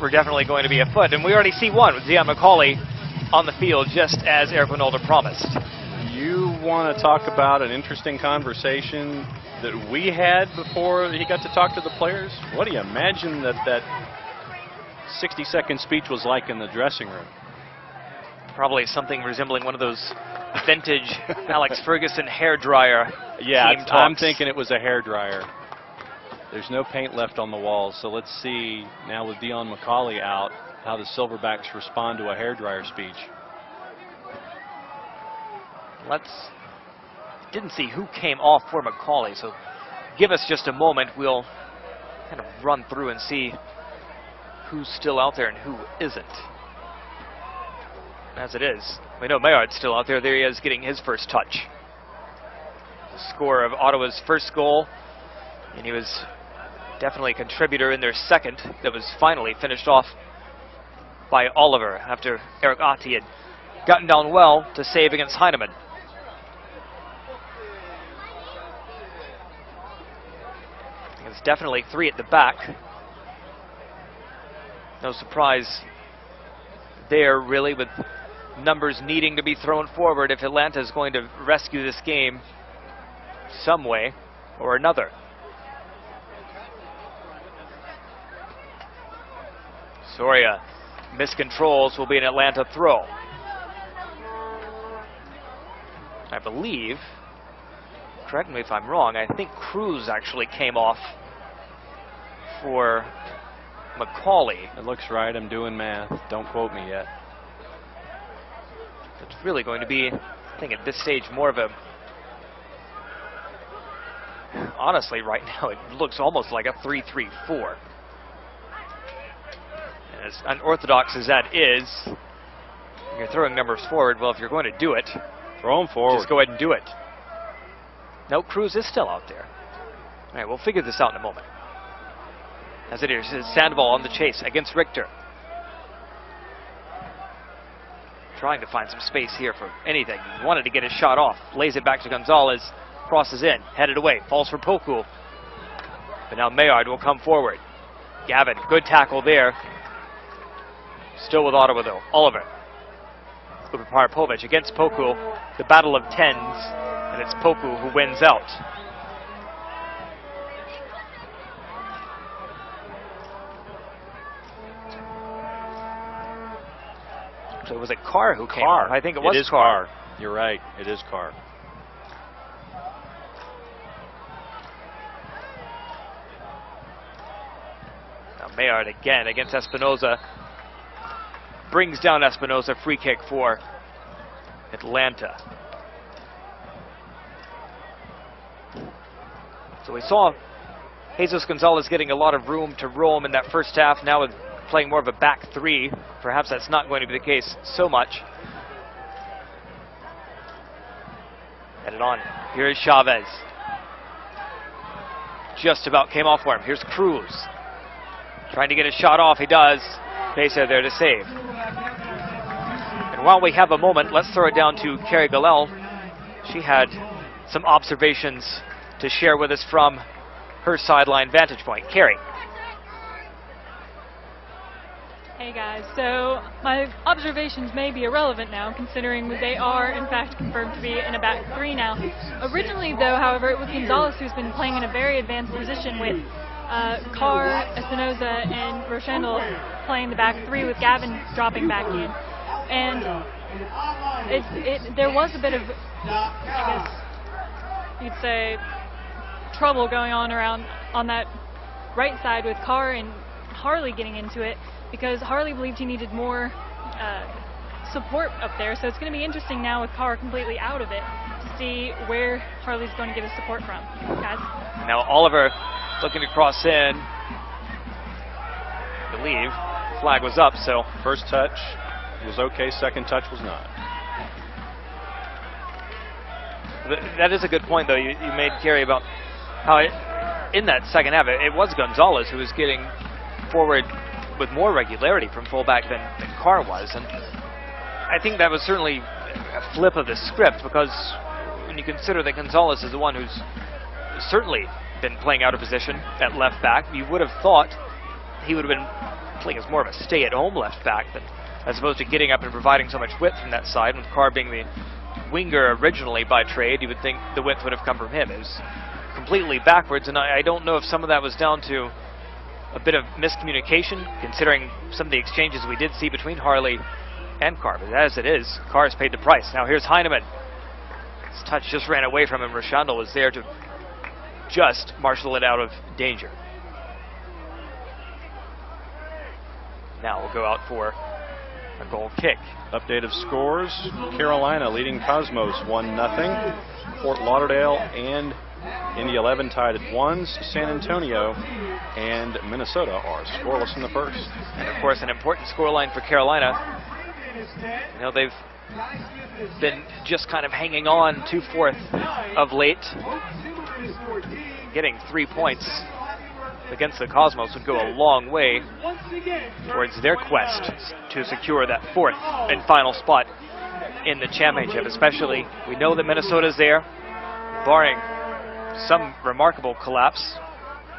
were definitely going to be afoot, and we already see one with Zion McCauley on the field, just as Eric Winalda promised. You want to talk about an interesting conversation that we had before he got to talk to the players? What do you imagine that 60-second speech was like in the dressing room? Probably something resembling one of those vintage Alex Ferguson hairdryer. Yeah, I'm thinking it was a hairdryer. There's no paint left on the walls, so let's see now with Dion McCauley out how the Silverbacks respond to a hairdryer speech. Didn't see who came off for McCauley, so give us just a moment. We'll kind of run through and see who's still out there and who isn't. As it is, we know Maillard's still out there. There he is getting his first touch. The score of Ottawa's first goal, and he was definitely a contributor in their second that was finally finished off by Oliver after Eric Ati had gotten down well to save against Heinemann. It's definitely three at the back. No surprise there, really, with numbers needing to be thrown forward if Atlanta is going to rescue this game some way or another. Soria miscontrols, will be an Atlanta throw. I believe, correct me if I'm wrong, I think Cruz actually came off for McCauley. It looks right. I'm doing math. Don't quote me yet. It's really going to be, I think at this stage, more of a, honestly right now it looks almost like a 3-3-4. And as unorthodox as that is, you're throwing numbers forward. Well, if you're going to do it, throw them forward. Just go ahead and do it. No, Cruz is still out there. All right, we'll figure this out in a moment. As it is, Sandoval on the chase against Richter. Trying to find some space here for anything. He wanted to get his shot off. Lays it back to Gonzalez. Crosses in. Headed away. Falls for Poku. But now Maillard will come forward. Gavin, good tackle there. Still with Ottawa though. Oliver. Upaparapovic against Poku. The battle of tens. And it's Poku who wins out. So was it Carr who came off? I think it was Carr. You're right. It is Carr. Now Maillard again against Espinoza. Brings down Espinoza. Free kick for Atlanta. So we saw Jesus Gonzalez getting a lot of room to roam in that first half. Now with playing more of a back three, perhaps that's not going to be the case so much. Headed on. Here is Chavez. Just about came off for him. Here's Cruz. Trying to get a shot off. He does. Pesa there to save. And while we have a moment, let's throw it down to Carrie Galel. She had some observations to share with us from her sideline vantage point. Carrie. Hey guys, so my observations may be irrelevant now, considering that they are in fact confirmed to be in a back three now. Originally though, however, it was Gonzalez who's been playing in a very advanced position with Carr, Espinoza, and Rochendel playing the back three with Gavin dropping back in. And there was a bit of, I guess you'd say, trouble going on around on that right side with Carr and Harley getting into it, because Harley believed he needed more support up there. So it's going to be interesting now with Carr completely out of it to see where Harley's going to get his support from. Guys. Now Oliver looking to cross in. I believe flag was up, so first touch was okay, second touch was not. That is a good point, though, you made, Kerry, about how in that second half, it was Gonzalez who was getting forward with more regularity from fullback than Carr was. And I think that was certainly a flip of the script, because when you consider that Gonzalez is the one who's certainly been playing out of position at left back, you would have thought he would have been Sling is more of a stay-at-home left back than as opposed to getting up and providing so much width from that side. With Carr being the winger originally by trade, you would think the width would have come from him. It was completely backwards, and I don't know if some of that was down to a bit of miscommunication, considering some of the exchanges we did see between Harley and Carr. But as it is, Carr's paid the price. Now here's Heineman. His touch just ran away from him. Rashandal was there to just marshal it out of danger. Now we'll go out for a goal kick. Update of scores. Carolina leading Cosmos 1-0. Fort Lauderdale and Indy 11 tied at 1s. San Antonio and Minnesota are scoreless in the first. And of course, an important scoreline for Carolina. You know, they've been just kind of hanging on to fourth of late. Getting 3 points against the Cosmos would go a long way towards their quest to secure that fourth and final spot in the championship. Especially, we know that Minnesota's there, barring some remarkable collapse.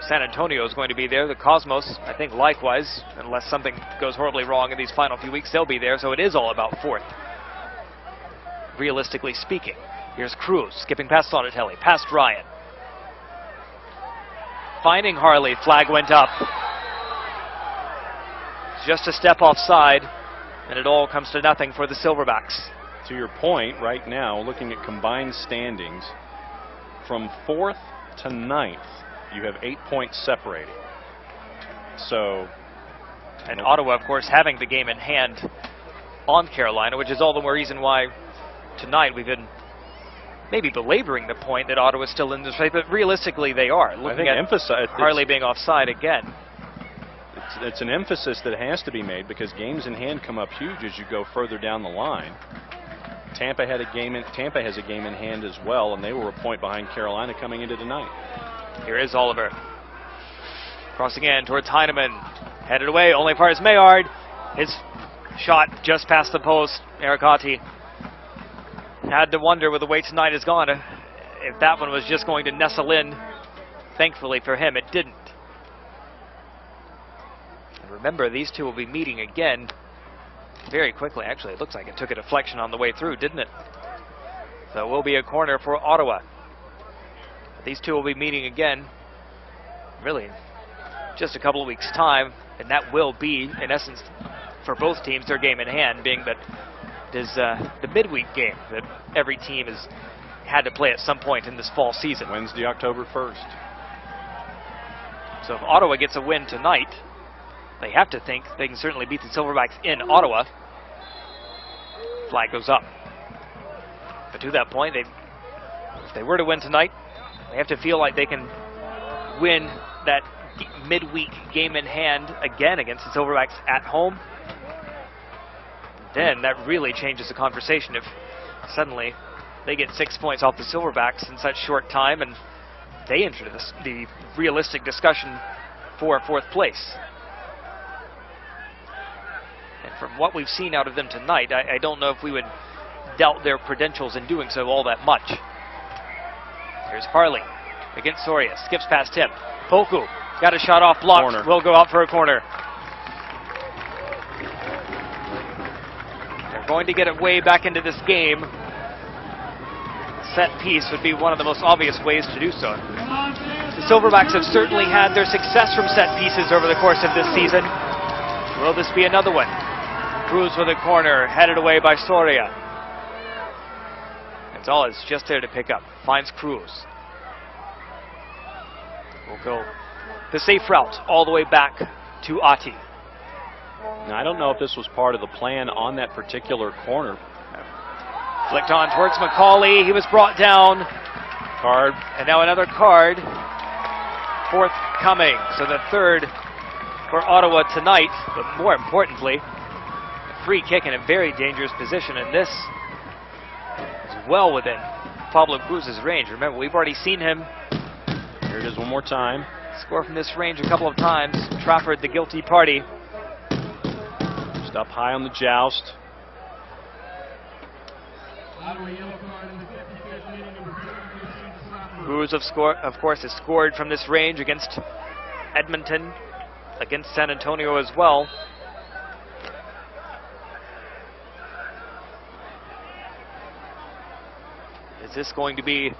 San Antonio is going to be there. The Cosmos, I think, likewise, unless something goes horribly wrong in these final few weeks, they'll be there. So it is all about fourth, realistically speaking. Here's Cruz skipping past Sonatelli, past Ryan. Finding Harley, flag went up. Just a step offside, and it all comes to nothing for the Silverbacks. To your point, right now, looking at combined standings, from 4th to 9th, you have 8 points separating. So, and Ottawa, of course, having the game in hand on Carolina, which is all the more reason why tonight we've been maybe belaboring the point that Ottawa's still in this race, but realistically they are. Looking at Harley being offside again. It's an emphasis that has to be made because games in hand come up huge as you go further down the line. Tampa has a game in hand as well, and they were a point behind Carolina coming into tonight. Here is Oliver. Crossing in towards Heineman. Headed away, only far as Mayard. His shot just past the post. Ericati had to wonder with the way tonight has gone if that one was just going to nestle in. Thankfully for him, it didn't. And remember, these two will be meeting again very quickly. Actually, it looks like it took a deflection on the way through, didn't it? So it will be a corner for Ottawa. These two will be meeting again, really, just a couple of weeks' time, and that will be, in essence, for both teams, their game in hand, being that it is the midweek game that every team has had to play at some point in this fall season. Wednesday, October 1st. So if Ottawa gets a win tonight, they have to think they can certainly beat the Silverbacks in Ottawa. Flag goes up. But to that point, if they were to win tonight, they have to feel like they can win that midweek game in hand again against the Silverbacks at home. Then that really changes the conversation if suddenly they get 6 points off the Silverbacks in such short time and they enter the realistic discussion for fourth place. And from what we've seen out of them tonight, I don't know if we would doubt their credentials in doing so all that much. Here's Harley against Soria, skips past him. Poku got a shot off blocked, corner. Will go out for a corner. They're going to get it way back into this game. Set piece would be one of the most obvious ways to do so. The Silverbacks have certainly had their success from set pieces over the course of this season. Will this be another one? Cruz with a corner, headed away by Soria. Gonzalez just there to pick up, finds Cruz. Will go the safe route all the way back to Ati. Now, I don't know if this was part of the plan on that particular corner. Flicked on towards McCauley. He was brought down. Card. And now another card. Fourth coming. So the third for Ottawa tonight. But more importantly, a free kick in a very dangerous position. And this is well within Pablo Cruz's range. Remember, we've already seen him. Here it is one more time. Score from this range a couple of times. Trafford, the guilty party. Just up high on the joust. Cruz, of course, has scored from this range against Edmonton against San Antonio as well. Is this going to be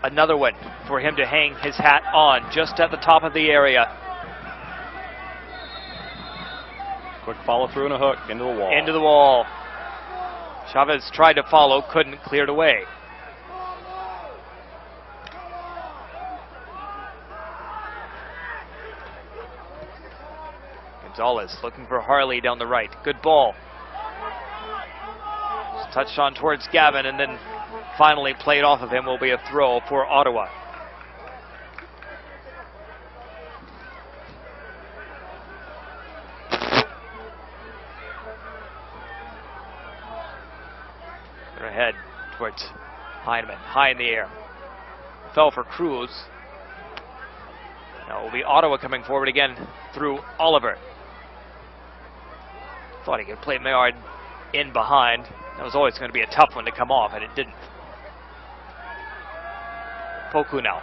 another one for him to hang his hat on just at the top of the area? Quick follow through and a hook into the wall. Into the wall. Chavez tried to follow, couldn't, cleared away. Gonzalez looking for Harley down the right. Good ball. Just touched on towards Gavin and then finally played off of him. Will be a throw for Ottawa. They're ahead towards Heineman. High in the air. Fell for Cruz. Now it will be Ottawa coming forward again through Oliver. Thought he could play Maillard in behind. That was always going to be a tough one to come off, and it didn't. Poku now.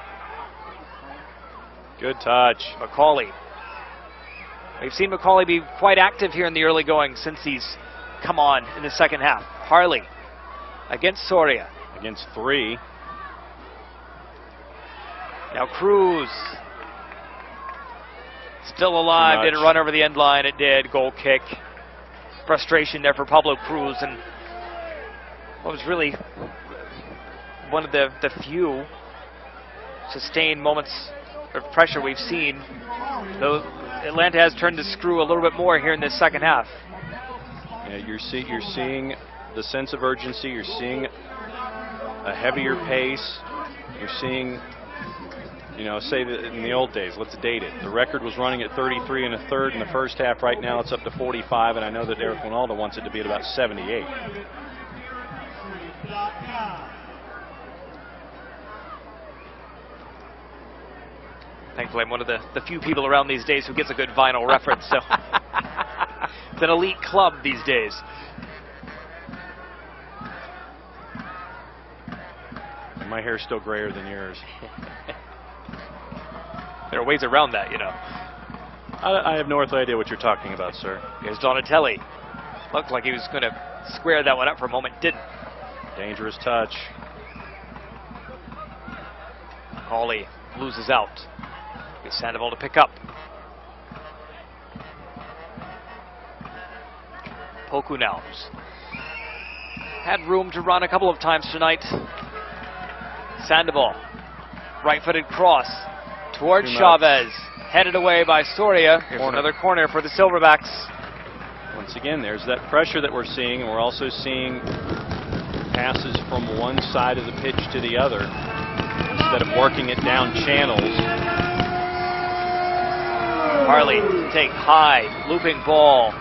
Good touch. McCauley. We've seen McCauley be quite active here in the early going since he's come on in the second half. Harley against Soria. Against 3. Now Cruz. Still alive. Didn't run over the end line. It did. Goal kick. Frustration there for Pablo Cruz, and what was really one of the few sustained moments of pressure we've seen, though Atlanta has turned the screw a little bit more here in this second half. Yeah, you're seeing the sense of urgency. You're seeing a heavier pace. You're seeing, you know, say that in the old days, let's date it. The record was running at 33 1/3 in the first half. Right now it's up to 45, and I know that Eric Winaldo wants it to be at about 78. Thankfully, I'm one of the few people around these days who gets a good vinyl reference, so it's an elite club these days. My hair's still grayer than yours. There are ways around that, you know. I have no earthly idea what you're talking about, sir. Here's Donatelli. Looked like he was going to square that one up for a moment. Didn't. Dangerous touch. Hawley loses out. Gets Sandoval to pick up. Poku now. Had room to run a couple of times tonight. Sandoval. Right-footed cross towards Chavez. Headed away by Soria. Here's another corner for the Silverbacks. Once again, there's that pressure that we're seeing, and we're also seeing passes from one side of the pitch to the other instead of working it down channels. Harley take high, looping ball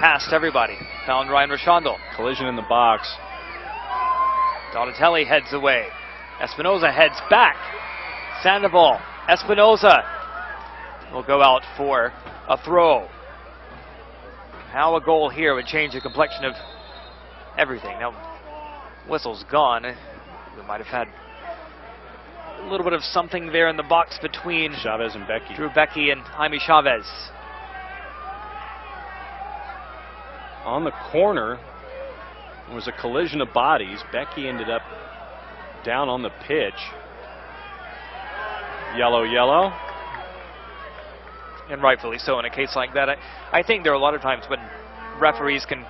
past everybody. Found Ryan Rochandel. Collision in the box. Donatelli heads away. Espinoza heads back. Sandoval. Espinoza will go out for a throw. How a goal here would change the complexion of everything. Now, whistle's gone. We might have had a little bit of something there in the box between Chavez and Becky. Drew Becky and Jaime Chavez. On the corner was a collision of bodies. Becky ended up down on the pitch. Yellow, yellow. And rightfully so in a case like that. I think there are a lot of times when referees can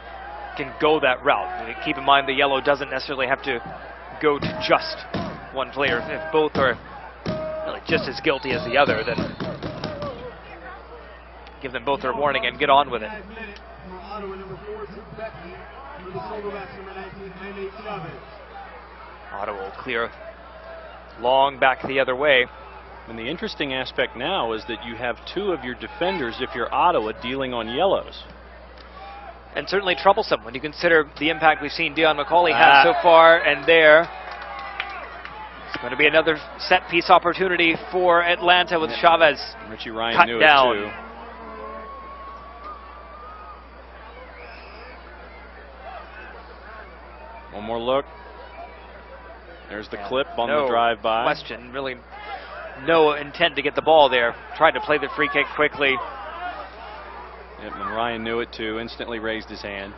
go that route. Keep in mind the yellow doesn't necessarily have to go to just one player. If both are really just as guilty as the other, then give them both their warning and get on with it. Ottawa will clear long back the other way. And the interesting aspect now is that you have two of your defenders, if you're Ottawa, dealing on yellows. And certainly troublesome when you consider the impact we've seen Dion McCauley have so far. And there, it's going to be another set-piece opportunity for Atlanta with Chavez. Richie Ryan cut knew down. it too. One more look. There's the clip on the drive-by. Question, really no intent to get the ball there. Tried to play the free kick quickly. And Ryan knew it too, instantly raised his hand.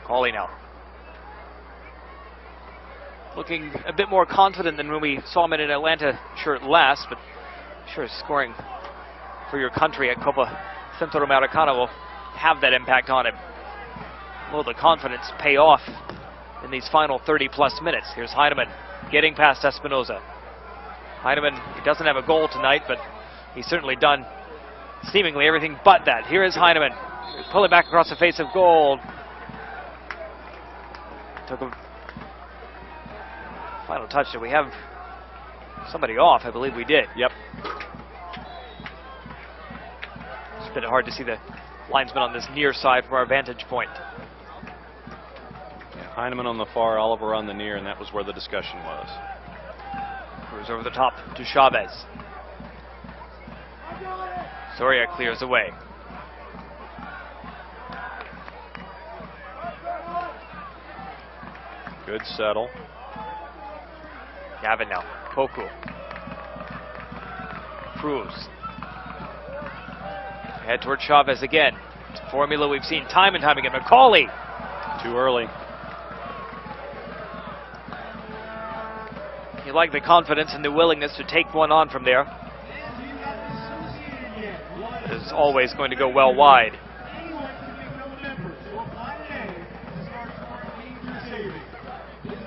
Cawley now. Looking a bit more confident than when we saw him in an Atlanta shirt last, but sure scoring for your country at Copa Centroamericana will have that impact on him. Will the confidence pay off in these final 30-plus minutes? Here's Heineman getting past Espinoza. Heineman, he doesn't have a goal tonight, but he's certainly done seemingly everything but that. Here is Heineman. Pull it back across the face of goal. Took a final touch. Did we have somebody off? I believe we did. Yep. It's a bit hard to see the linesman on this near side from our vantage point. Yeah, Heineman on the far, Oliver on the near, and that was where the discussion was. Cruz over the top to Chavez. Soria clears away. Good settle. Gavin now. Poku. Cruz. Head toward Chavez again. It's a formula we've seen time and time again. McCauley. Too early. You like the confidence and the willingness to take one on from there. It is always going to go well wide.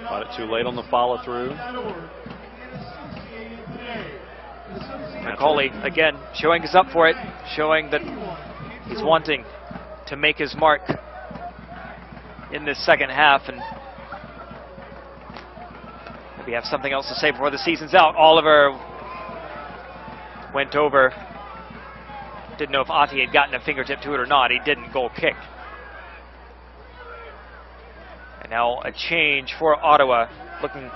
Got it too late on the follow through. McCauley again showing us up for it, showing that he's wanting to make his mark in this second half, and maybe have something else to say before the season's out. Oliver went over. Didn't know if Ati had gotten a fingertip to it or not. He didn't. Goal kick. And now a change for Ottawa. Looking.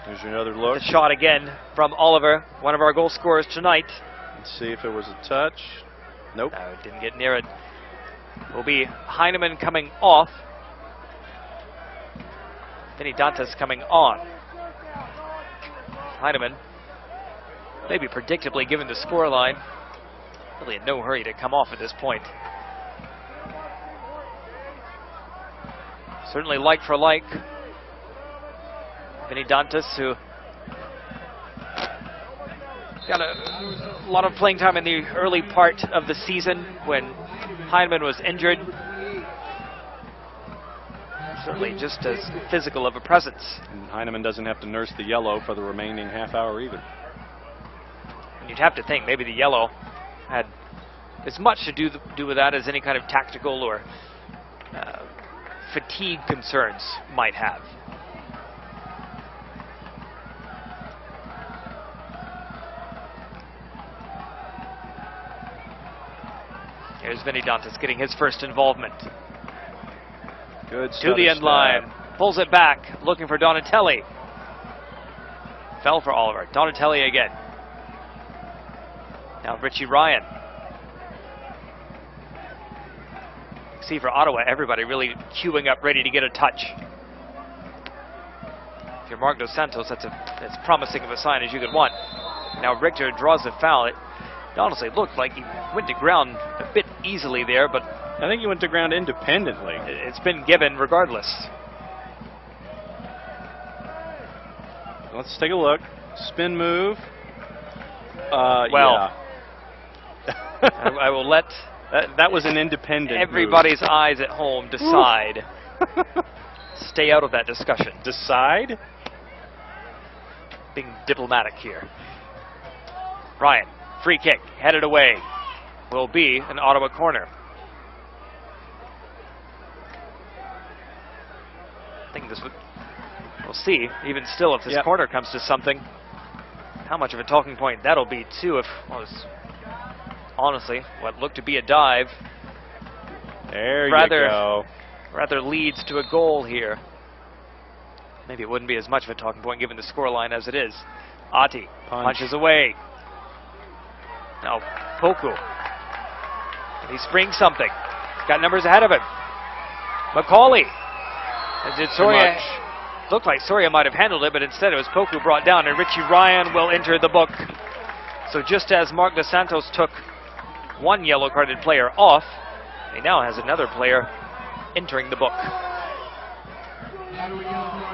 There's another look. The shot again from Oliver, one of our goal scorers tonight. Let's see if it was a touch. Nope. No, didn't get near it. Will be Heineman coming off. Vinny Dantas coming on. Heineman, maybe predictably given the scoreline, really in no hurry to come off at this point. Certainly like for like. Vinny Dantas, who got a lot of playing time in the early part of the season when Heineman was injured. Certainly just as physical of a presence. And Heineman doesn't have to nurse the yellow for the remaining half hour either. And you'd have to think maybe the yellow had as much to do with that as any kind of tactical or fatigue concerns might have. Here's Vinny Dantas getting his first involvement. Good to the end line. Pulls it back, looking for Donatelli. Fell for Oliver. Donatelli again. Now Richie Ryan. See for Ottawa, everybody really queuing up, ready to get a touch. If you're Mark Dos Santos, that's as promising of a sign as you could want. Now Richter draws the foul. It honestly looked like he went to ground a bit easily there, but I think he went to ground independently. It's been given regardless. Let's take a look. Spin move. Well, yeah. I will let that was an independent everybody's move. eyes at home decide. Stay out of that discussion. Decide? Being diplomatic here. Ryan, free kick, headed away. Will be an Ottawa corner. I think this would, we'll see, even still, if this corner comes to something, how much of a talking point that'll be too, if, well, it's honestly what looked to be a dive. There you go. Rather leads to a goal here. Maybe it wouldn't be as much of a talking point given the scoreline as it is. Ati punches away. Now Poku. He springs something. Got numbers ahead of him. McCauley. And did Soria Looked like Soria might have handled it, but instead it was Poku brought down, and Richie Ryan will enter the book. So just as Mark Dos Santos took one yellow-carded player off, he now has another player entering the book.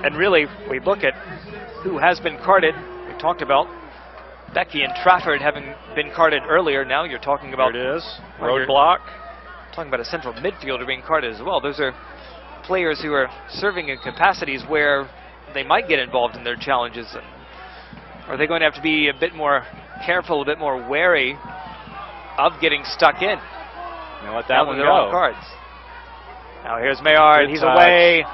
And really, we look at who has been carded. We talked about Becky and Trafford having been carded earlier. Now you're talking about... There it is. Roadblock. Talking about a central midfielder being carded as well. Those are players who are serving in capacities where they might get involved in their challenges. Are they going to have to be a bit more careful, a bit more wary of getting stuck in? Now let that one go. Cards. Now here's Mayard. He's away.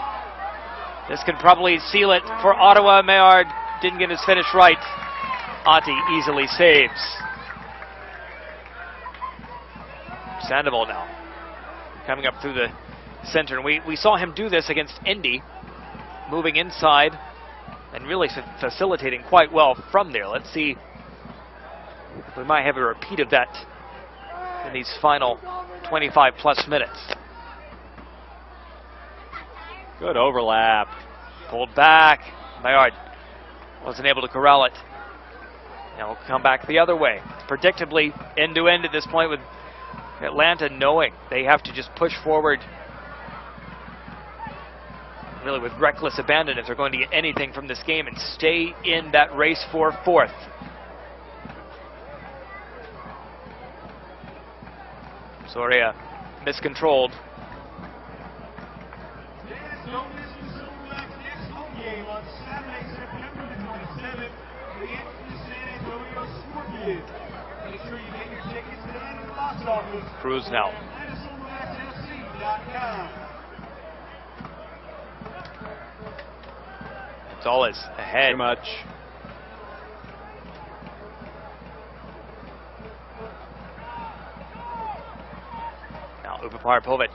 This could probably seal it for Ottawa. Mayard didn't get his finish right. Ati easily saves. Sandoval now coming up through the center. And we saw him do this against Indy, moving inside and really facilitating quite well from there. Let's see if we might have a repeat of that in these final 25 plus minutes. Good overlap. Pulled back. Mayard wasn't able to corral it. Now we'll come back the other way. Predictably, end to end at this point, with Atlanta knowing they have to just push forward really with reckless abandon if they're going to get anything from this game and stay in that race for fourth. Soria miscontrolled. Cruz now. Gonzalez ahead. Too much. Now Upaparpovic.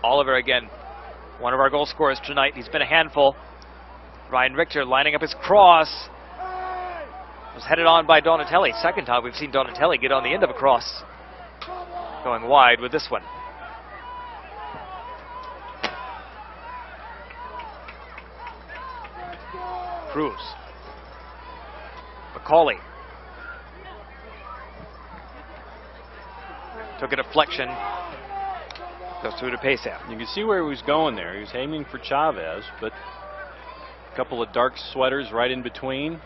Oliver again. One of our goal scorers tonight. He's been a handful. Ryan Richter lining up his cross. Was headed on by Donatelli. Second time we've seen Donatelli get on the end of a cross. Going wide with this one. Cruz. McCauley. Took a deflection. Goes through to Pesach. You can see where he was going there. He was aiming for Chavez, but a couple of dark sweaters right in between.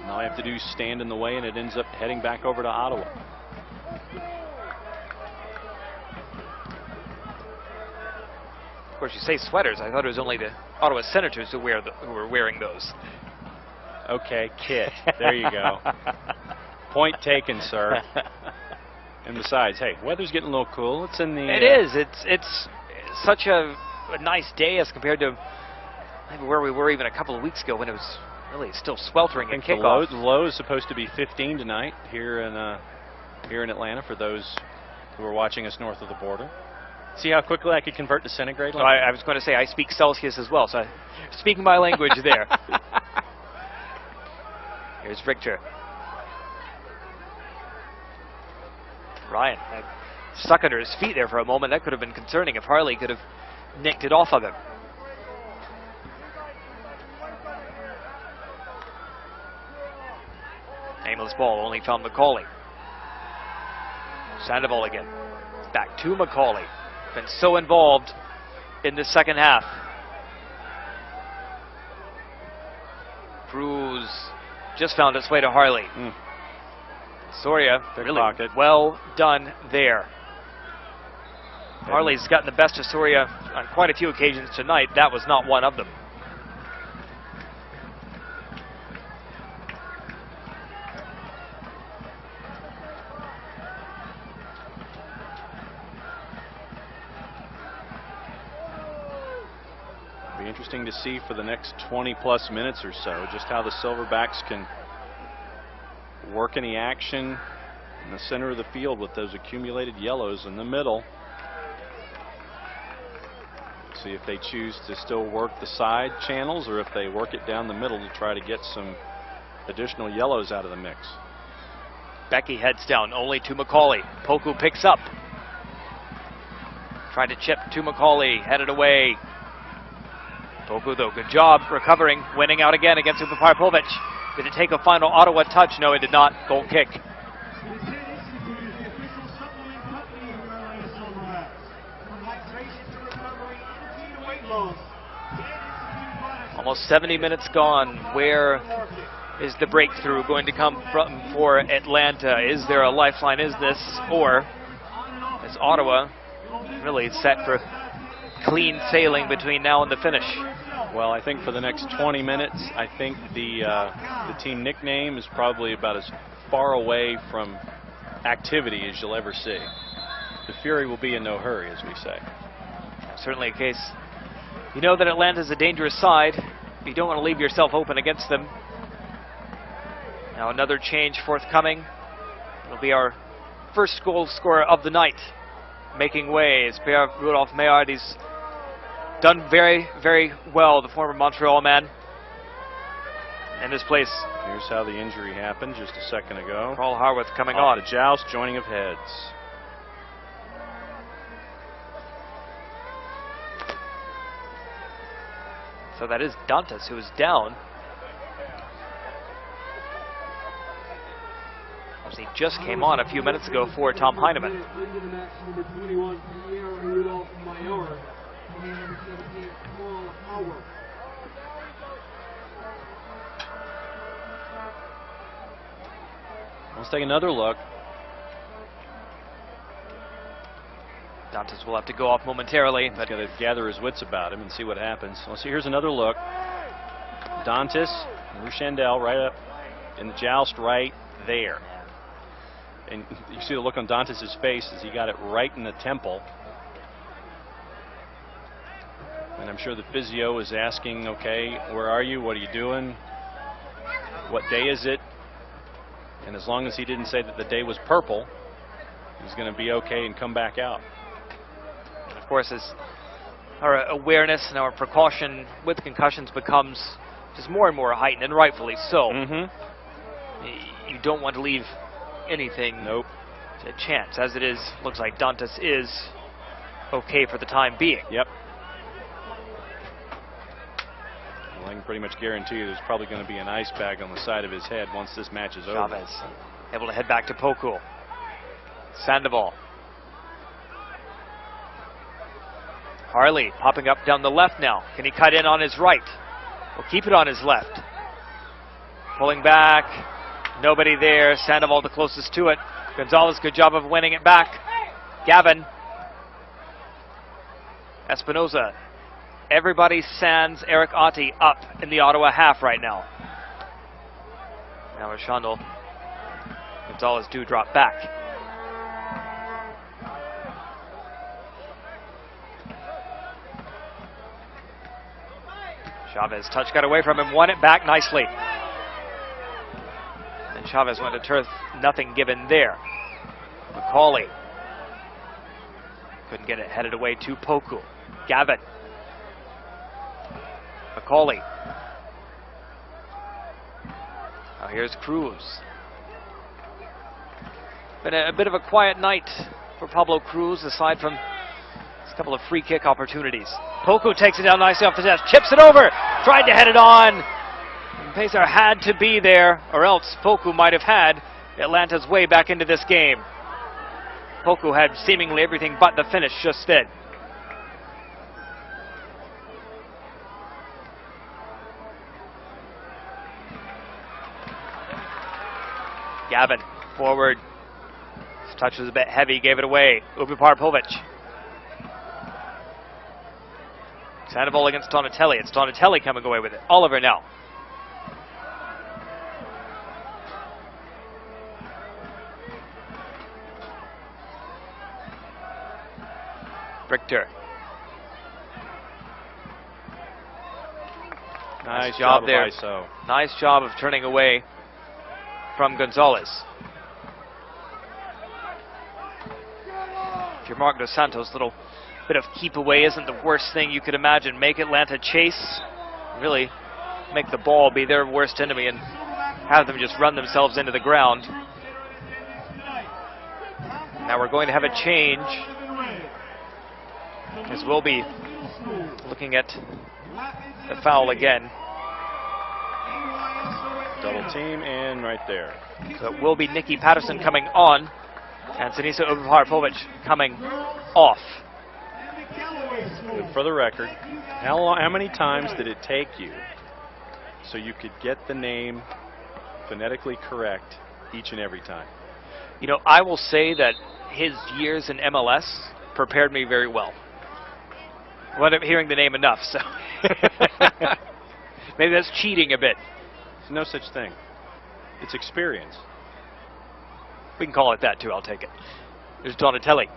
And all you have to do is stand in the way, and it ends up heading back over to Ottawa. Of course, you say sweaters. I thought it was only the Ottawa Senators who were wearing those. Okay, kit. There you go. Point taken, sir. And besides, hey, weather's getting a little cool. It's in the... It is. It's such a nice day as compared to maybe where we were even a couple of weeks ago when it was really still sweltering at kickoff. The low is supposed to be 15 tonight here in Atlanta for those who are watching us north of the border. See how quickly I could convert to centigrade? So I was going to say I speak Celsius as well, so speaking my language there. Here's Richter. Ryan stuck under his feet there for a moment. That could have been concerning if Harley could have nicked it off of him. Aimless ball, only found McCauley. Sandoval again. Back to McCauley. Been so involved in the second half. Cruz just found its way to Harley. Soria, really well done there. Harley's gotten the best of Soria on quite a few occasions tonight. That was not one of them. Be interesting to see for the next 20 plus minutes or so just how the Silverbacks can work any action in the center of the field with those accumulated yellows in the middle. See if they choose to still work the side channels or if they work it down the middle to try to get some additional yellows out of the mix. Becky heads down only to McCauley. Poku picks up. Trying to chip to McCauley, headed away. Poku, though, good job recovering, winning out again against Upaparpovic. Did it take a final Ottawa touch? No, it did not. Goal kick. Almost 70 minutes gone. Where is the breakthrough going to come from for Atlanta? Is there a lifeline? Is this, or is Ottawa really set for clean sailing between now and the finish? Well, I think for the next 20 minutes, I think the team nickname is probably about as far away from activity as you'll ever see. The Fury will be in no hurry, as we say. Certainly a case. You know that Atlanta's a dangerous side. You don't want to leave yourself open against them. Now another change forthcoming. It'll be our first goal scorer of the night. Making way is Pierre Rudolph Maillard. He's done very, very well, the former Montreal man. And this place. Here's how the injury happened just a second ago. Carl Harworth coming on. on. The joust, joining of heads. So that is Dantas who is down. As he just came on a few minutes ago for Tom Heineman. Let's take another look. Dantas will have to go off momentarily, but got to gather his wits about him and see what happens. Let's see. Here's another look. Dantas, Rushendel right up in the joust right there. And you see the look on Dantas' face as he got it right in the temple. And I'm sure the physio is asking, okay, where are you? What are you doing? What day is it? And as long as he didn't say that the day was purple, he's going to be okay and come back out. And of course, as our awareness and our precaution with concussions becomes just more and more heightened, and rightfully so. You don't want to leave anything to chance. As it is, looks like Dantas is okay for the time being. Yep. Well, I can pretty much guarantee you there's probably going to be an ice bag on the side of his head once this match is over. Chavez able to head back to Poku. Sandoval. Harley popping up down the left now. Can he cut in on his right? We'll keep it on his left. Pulling back. Nobody there. Sandoval the closest to it. Gonzalez, good job of winning it back. Gavin. Espinoza. Everybody sans Eric Otti up in the Ottawa half right now. Now Rashandel. Gonzalez do drop back. Chavez touch got away from him, won it back nicely. And Chavez went to turf, nothing given there. Macaulay couldn't get it headed away to Poku. Gavin. Macaulay. Now here's Cruz. Been a bit of a quiet night for Pablo Cruz, aside from a couple of free kick opportunities. Poku takes it down nicely off the desk, chips it over, tried to head it on. And Pacer had to be there, or else Poku might have had Atlanta's way back into this game. Poku had seemingly everything but the finish just then. Gavin, forward. His touch was a bit heavy, gave it away. Upaparpovic. Sandoval against Donatelli. It's Donatelli coming away with it. Oliver now. Richter. Nice job there. Nice job of turning away from Gonzalez. If you're Mark Dos Santos, little bit of keep away isn't the worst thing you could imagine. Make Atlanta chase, really make the ball be their worst enemy and have them just run themselves into the ground. Now we're going to have a change, as we'll be looking at the foul again. Double team and right there. So it will be Nikki Patterson coming on and Sinisa Uvarpovic coming off. Good for the record. How many times did it take you so you could get the name phonetically correct each and every time? You know, I will say that his years in MLS prepared me very well. I wound up hearing the name enough, so maybe that's cheating a bit. There's no such thing. It's experience. We can call it that too, I'll take it. There's Donatelli.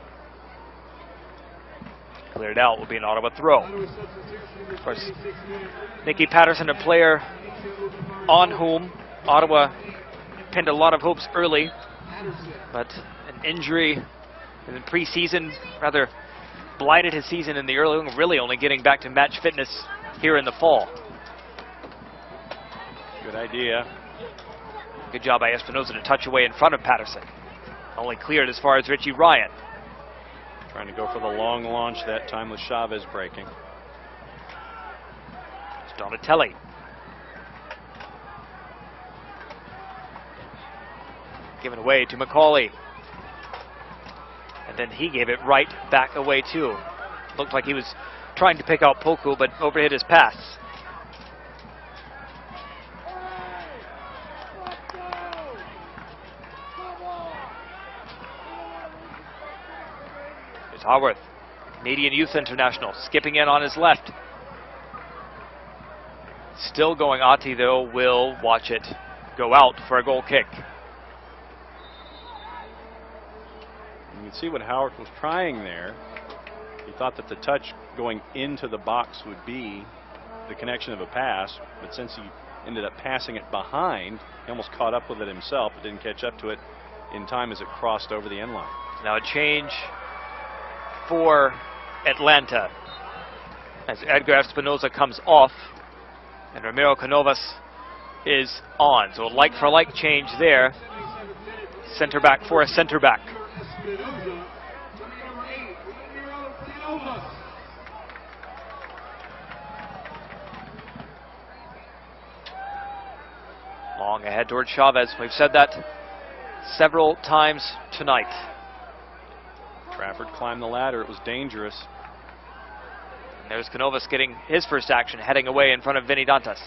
Cleared out, will be an Ottawa throw. Of course, Nikki Patterson, a player on whom Ottawa pinned a lot of hopes early, but an injury in the preseason rather blighted his season in the early, really only getting back to match fitness here in the fall. Good idea. Good job by Espinoza to touch away in front of Patterson. Only cleared as far as Richie Ryan. Trying to go for the long launch that time with Chavez breaking. It's Donatelli. Given away to McCauley. And then he gave it right back away too. Looked like he was trying to pick out Poku, but overhit his pass. Here's Haworth, Canadian Youth International, skipping in on his left. Still going. Ati, though, will watch it go out for a goal kick. You can see what Howard was trying there. He thought that the touch going into the box would be the connection of a pass, but since he ended up passing it behind, he almost caught up with it himself, but didn't catch up to it in time as it crossed over the end line. Now a change for Atlanta as Edgar Espinoza comes off and Ramiro Canovas is on. So a like-for-like change there. Center back for a center back. Long ahead towards Chavez. We've said that several times tonight. Trafford climbed the ladder. It was dangerous. And there's Canovas getting his first action, heading away in front of Vinny Dantas.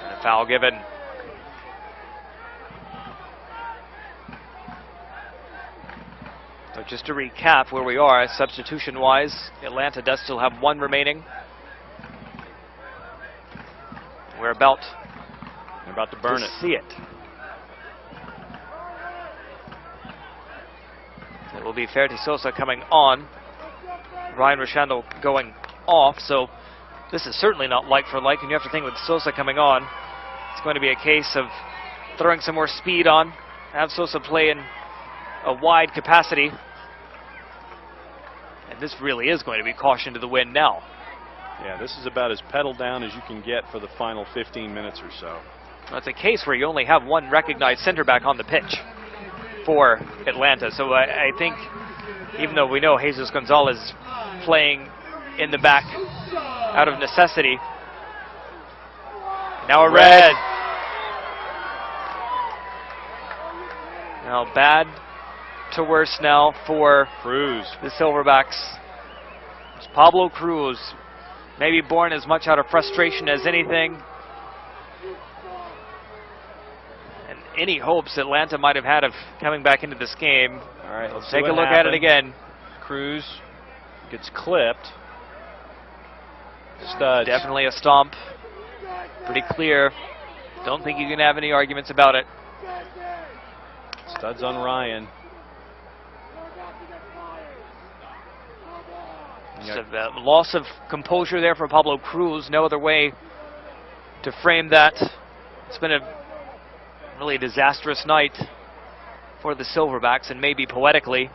And a foul given. So just to recap where we are, substitution-wise, Atlanta does still have one remaining. We're about to burn it. See it. It will be Ferti Sosa coming on. Ryan Rashando going off. So this is certainly not like for like. And you have to think with Sosa coming on, it's going to be a case of throwing some more speed on. Have Sosa play in a wide capacity. And this really is going to be caution to the wind now. Yeah, this is about as pedal down as you can get for the final 15 minutes or so. Well, it's a case where you only have one recognized center back on the pitch for Atlanta. So I think, even though we know Jesus Gonzalez playing in the back out of necessity, now a red. Now bad to worse now for Cruz. The Silverbacks. It's Pablo Cruz, maybe born as much out of frustration as anything. And any hopes Atlanta might have had of coming back into this game. All right, let's take a look at it again. Cruz gets clipped. Studs. Definitely a stomp. Pretty clear. Don't think you can have any arguments about it. Studs on Ryan. Just a loss of composure there for Pablo Cruz. No other way to frame that. It's been a really disastrous night for the Silverbacks, and maybe poetically,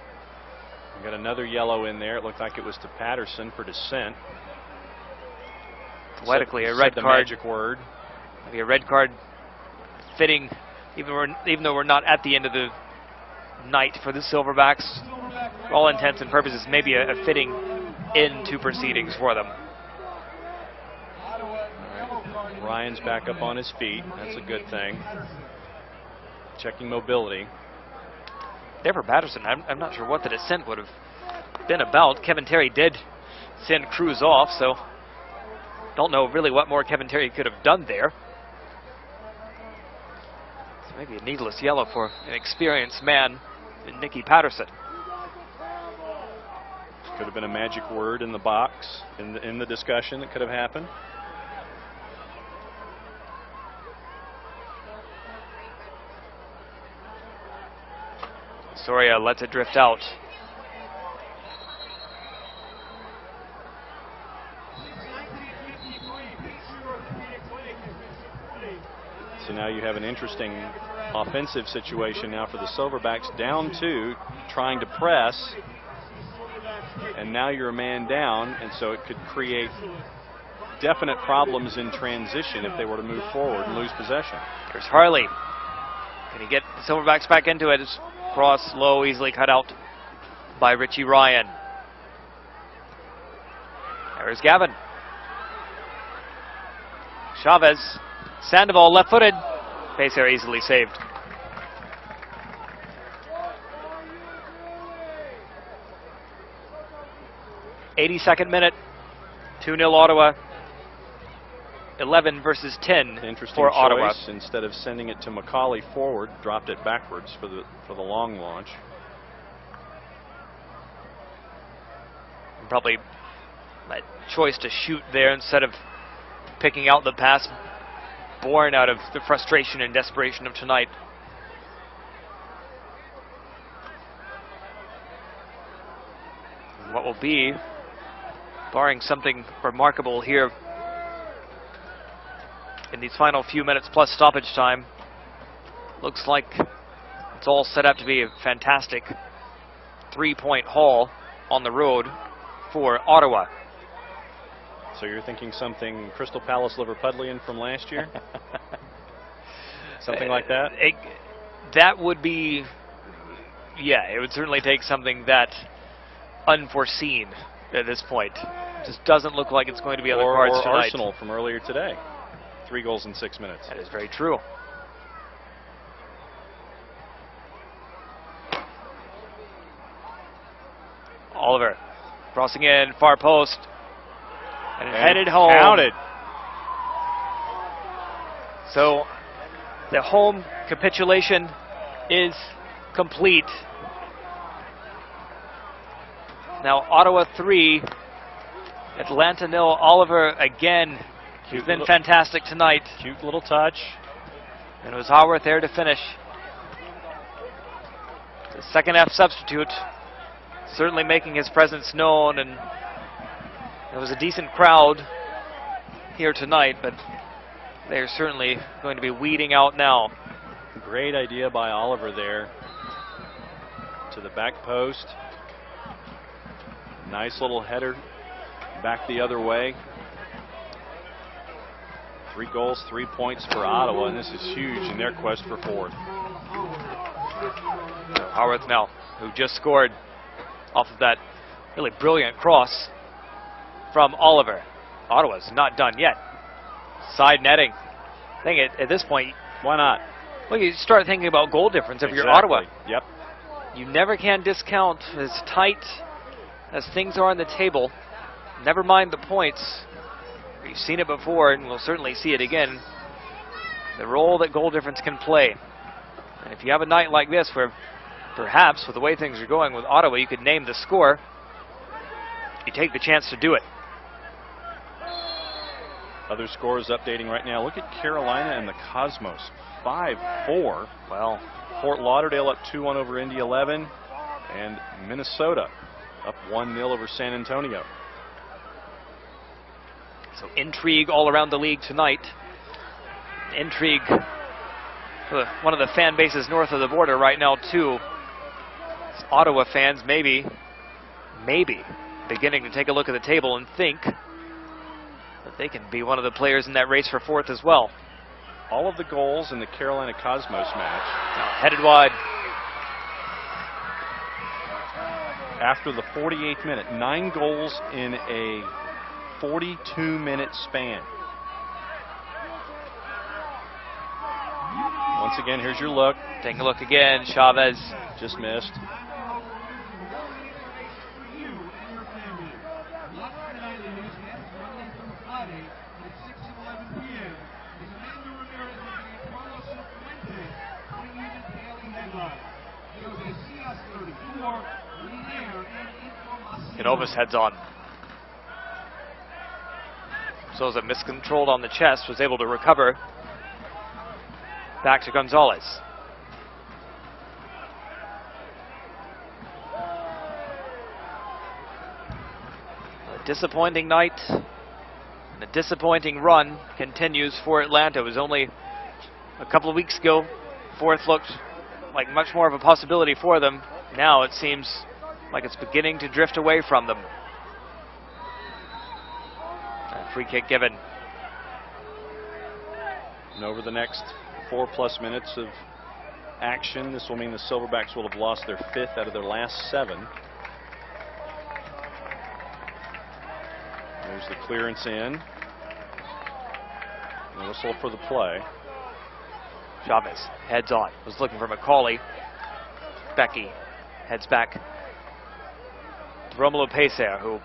We got another yellow in there. It looked like it was to Patterson for dissent. Poetically, a Said red the card. magic word. Maybe a red card fitting, even though we're not at the end of the night for the Silverbacks. For all intents and purposes, maybe a fitting end to proceedings for them. Ryan's back up on his feet. That's a good thing. Checking mobility. There for Patterson, I'm not sure what the dissent would have been about. Kevin Terry did send Cruz off, so don't know really what more Kevin Terry could have done there. So maybe a needless yellow for an experienced man in Nicky Patterson. Could have been a magic word in the box, in the discussion that could have happened. Soria lets it drift out. So now you have an interesting offensive situation now for the Silverbacks, down 2, trying to press, and now you're a man down, and so it could create definite problems in transition if they were to move forward and lose possession. Here's Harley. Can he get the Silverbacks back into it? Cross low, easily cut out by Richie Ryan. There's Gavin. Chavez. Sandoval left-footed. Pace there easily saved. '82nd minute. 2-0 Ottawa. 11 versus 10 Interesting for choice. Ottawa. Instead of sending it to Macaulay forward, dropped it backwards for the long launch. Probably a choice to shoot there instead of picking out the pass, born out of the frustration and desperation of tonight. And what will be, barring something remarkable here in these final few minutes plus stoppage time, looks like it's all set up to be a fantastic 3-point haul on the road for Ottawa. So you're thinking something Crystal Palace Liverpudlian from last year? Something like that? That would be, yeah, it would certainly take something that unforeseen at this point. It just doesn't look like it's going to be on the cards or tonight. Arsenal from earlier today. 3 goals in 6 minutes. That is very true. Oliver crossing in, far post, and headed home. Counted. So the home capitulation is complete. Now Ottawa 3, Atlanta 0. Oliver again. He's been fantastic tonight. Cute little touch. And it was Haworth there to finish. The second half substitute certainly making his presence known, and there was a decent crowd here tonight, but they're certainly going to be weeding out now. Great idea by Oliver there. To the back post. Nice little header back the other way. 3 goals, 3 points for Ottawa, and this is huge in their quest for 4th. Haworth now, who just scored off of that really brilliant cross from Oliver. Ottawa's not done yet. Side netting. I think at this point, why not? Well, you start thinking about goal difference if you're Ottawa. Yep. You never can discount as tight as things are on the table. Never mind the points. You've seen it before, and we'll certainly see it again. The role that goal difference can play. And if you have a night like this where perhaps with the way things are going with Ottawa, you could name the score, you take the chance to do it. Other scores updating right now. Look at Carolina and the Cosmos. 5-4. Well, Fort Lauderdale up 2-1 over Indy 11. And Minnesota up 1-0 over San Antonio. So intrigue all around the league tonight. Intrigue for one of the fan bases north of the border right now too. It's Ottawa fans maybe maybe beginning to take a look at the table and think that they can be one of the players in that race for 4th as well. All of the goals in the Carolina Cosmos match. Headed wide. After the 48th minute, 9 goals in a 42-minute span. Once again, here's your look. Taking a look again. Chavez just missed. Canovas heads on. Souza miscontrolled on the chest, was able to recover. Back to Gonzalez. A disappointing night and a disappointing run continues for Atlanta. It was only a couple of weeks ago 4th looked like much more of a possibility for them. Now it seems like it's beginning to drift away from them. A free kick given. And over the next 4+ minutes of action, this will mean the Silverbacks will have lost their 5th out of their last 7. There's the clearance in. The whistle for the play. Chavez heads on. Was looking for McCauley. Becky heads back to Romulo Pecer, who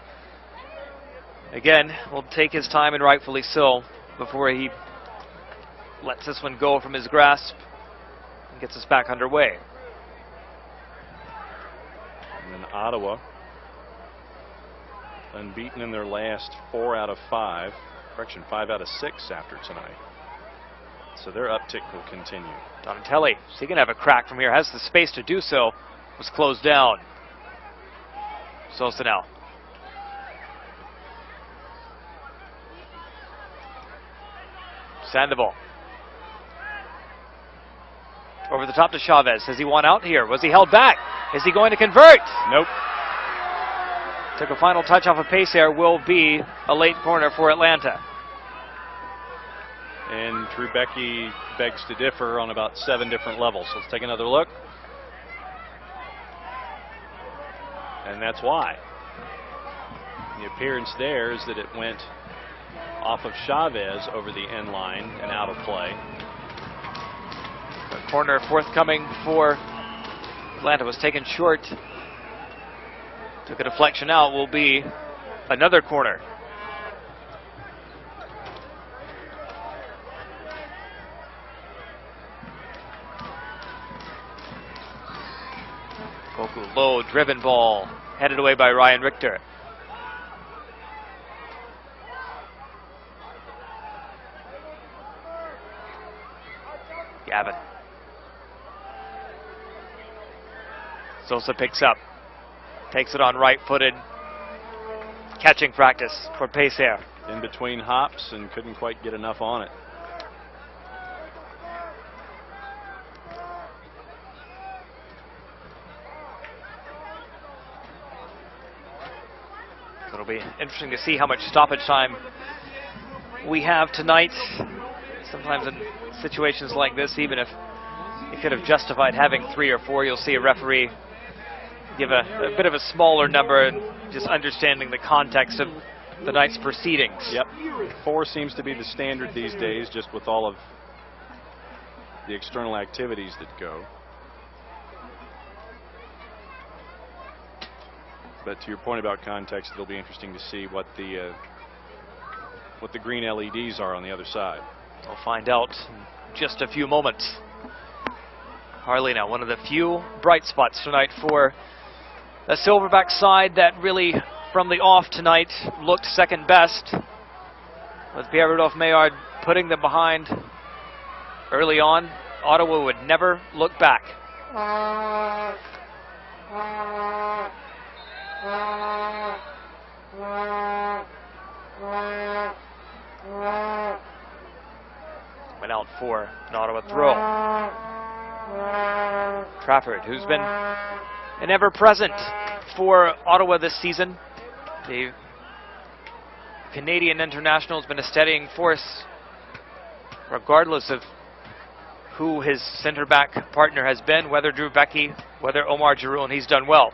again will take his time, and rightfully so, before he lets this one go from his grasp and gets us back underway. And then Ottawa, unbeaten in their last 4 out of 5. Correction, 5 out of 6 after tonight. So their uptick will continue. Donatelli, is he going to have a crack from here? Has the space to do so. Was closed down. Sosa now. Sandoval. Over the top to Chavez. Has he won out here? Was he held back? Is he going to convert? Nope. Took a final touch off of Pecer. Will be a late corner for Atlanta. And Trubecki begs to differ on about 7 different levels. Let's take another look. And that's why. The appearance there is that it went off of Chavez over the end line and out of play. A corner forthcoming for Atlanta was taken short. Took a deflection out. Will be another corner. Poku low, driven ball, headed away by Ryan Richter. Gavin. Sosa picks up, takes it on right-footed. Catching practice for Pecer. In between hops and couldn't quite get enough on it. It'll be interesting to see how much stoppage time we have tonight. Sometimes in situations like this, even if you could have justified having 3 or 4, you'll see a referee give a bit of a smaller number, and just understanding the context of the night's proceedings. Yep. 4 seems to be the standard these days, just with all of the external activities that go. But to your point about context, it'll be interesting to see what the green LEDs are on the other side. We'll find out in just a few moments. Harley now, one of the few bright spots tonight for the Silverback side that really, from the off tonight, looked second best. With Pierre-Rudolph Maillard putting them behind early on, Ottawa would never look back. Went out for an Ottawa throw. Trafford, who's been an ever-present for Ottawa this season. The Canadian international has been a steadying force, regardless of who his center back partner has been, whether Drew Becky, whether Omar Giroux, and he's done well.